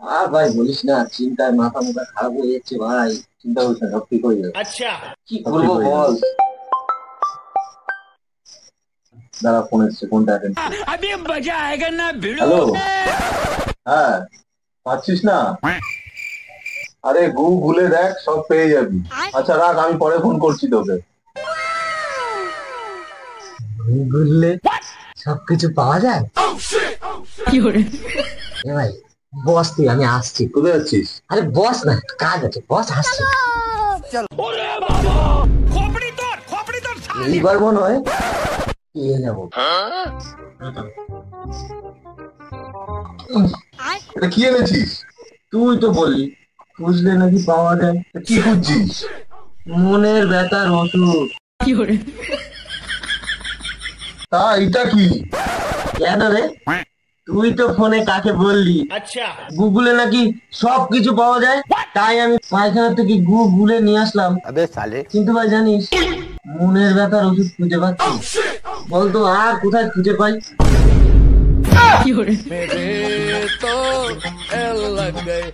আর ভাই বলিস না, চিন্তায় মাথা মুথা খারাপ হয়ে যাচ্ছে ভাই। চিন্তা করছে না, সব ঠিক হয়ে যাবে। अच्छा। কি করবো বল। দাঁড়া, ফোন এসছে, ফোনটা অ্যাটেন্ড করি। अभी मजा आएगा ना भिड़ो। হ্যালো। হ্যাঁ, পাচ্ছিস না? আরে গুগলে দেখ, সব পেয়ে যাবি। আচ্ছা রাখ, আমি পরে ফোন করছি তোকে। গুগলে সবকিছু পাওয়া যায়। এ ভাই, বস তুই, আমি আসছি। কোথায় যাচ্ছিস? আরে বস না, একটু কাজ আছে, বস আসছি। खोपड़ी तोड़, खोपड़ी तोड़ साले। এইবার মনে হয় পেয়ে যাবো। এটা কি এনেছিস? তুই তো বললি খুঁজলে নাকি পাওয়া যায়, তা কি খুঁজছিস? মনের ব্যথার ওষুধ। তা এটা কি? কেন রে? তুই তো ফোনে কাকে বললি अच्छा। গুগলে নাকি সবকিছু পাওয়া যায়, তাই আমি পায়খানা থেকে গুগলে নিয়ে আসলাম। अबे साले। কিন্তু भाई জানিস, মনের ব্যথার ওষুধ খুঁজে পাচ্ছি না। বলতো আর কোথায় খুঁজে পাই? मेरे तो एल लग गए।